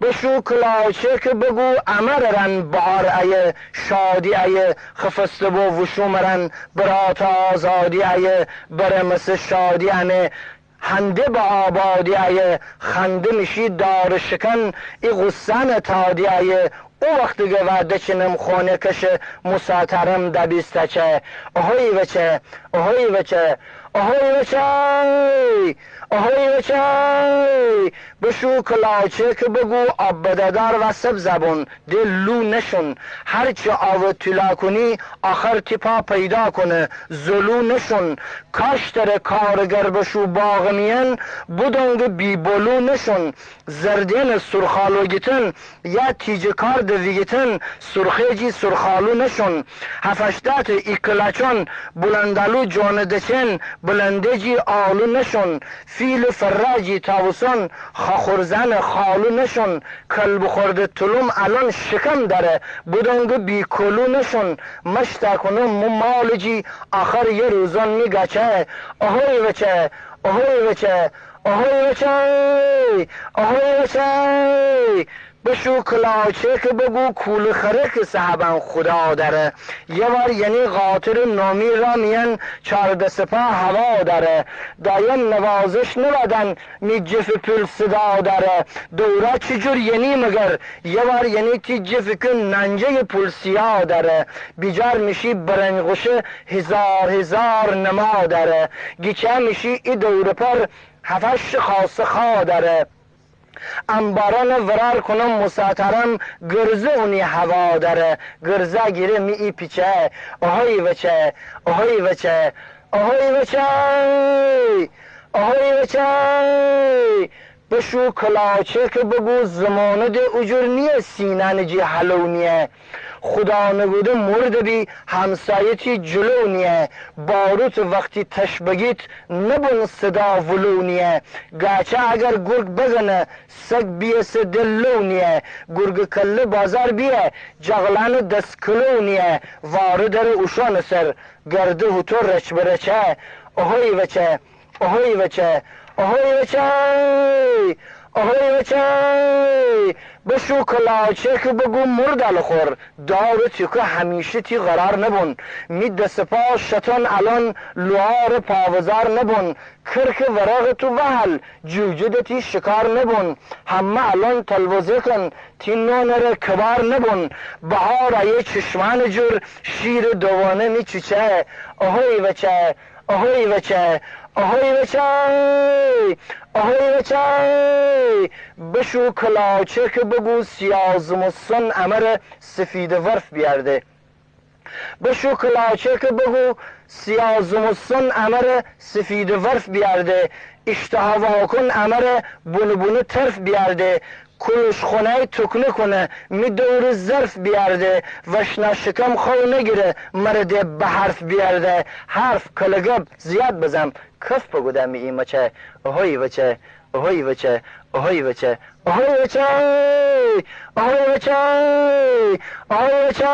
بشو کلاچه که بگو امررن بار ای شادی ای خفست و وشومرن برات آزادی ای برمس شادی انه هنده با آبادی ای خنده میشی دار شکن ای غصن تادی ای او وقت گوده چنم خونه کش مساترم دبیسته چه اهوی وچه اهوی وچه اهوی وچه اهوی وچه بشو کلاچه که بگو آبددار و سب زبون دل لو نشون هرچه آو طلا کنی آخر تیپا پیدا کنه زلو نشون کاشتر کارگر بشو باغ میان بودنگ بی بلو نشون زردین سرخالو گیتن یا تیج کار دویگیتن سرخه جی سرخالو نشون هفشتات ای کلاچون بلندالو جون دچن بلنده جی آلو نشون فیل فراجی تاوسون خورزن خالو نشون کلب خورده تلوم الان شکم داره بودنگ بی کلو نشون مشتا کنم ممالجی آخر یه روزان میگچه اهوی وچه اهوی وچه اهوی وچه اهوی وچه بشو کلاچه که بگو کول خره که صحبن خدا داره یه بار یعنی قاطر نامی را میان چارده سپاه هوا داره دایم نوازش نبدن می جف پل صدا داره دورا چجور یعنی مگر یه بار یعنی تی جف کن ننجه پل سیا داره بیجار میشی برنگوشه هزار نما داره گیچه میشی ای دور پر هفش خاص خوا داره انباران ورار کنم مساترم گرزه اونی هوا داره گرزه گیره می ای پیچه اهوی وچه اهوی وچه اهوی وچه اهوی وچه بشو کلاچه که بگو زمانه ده اجور نیه سینن جی حلونیه خدا نگوده مرد بی همسایتی جلونیه باروت وقتی تشبگیت نبون صدا ولونیه گاچه اگر گرگ بزنه سگ بیس دلونیه گرگ کله بازار بیه جغلان دست کلونیه وارو در اوشان سر گرده و تو رچ برچه اهوی وچه اهوی وچه اهوی وچه اهوی وچه بشو کلاچه که بگو مردل خور دارتی که همیشه تی قرار نبون می دست پا شتان الان لوار پاوزار نبون کرک ورق تو وحل جوجد تی شکار نبون همه الان تلوزه کن تی نونر کبار نبون بهار ای چشمان جور شیر دوانه می چیچه اهوی وچه اهوی وچه اهوی وچه اهوی وچه بشو کلاچه که بگو سیازمستان امر سفید ورف بیارده بشو کلاچه که بگو سیازمستان امر سفید ورف بیارده اشتها کن امر بونو طرف بیارده کلش خونه تکنه کنه می دور ظرف بیارده وشنا شکم خو نگیره مرده به حرف بیارده حرف کلگب زیاد بزم کف بگودم می این مچه اهوی وچه اهوی وچه اهوی وچه اهوی وچه اهوی وچه اهوی وچه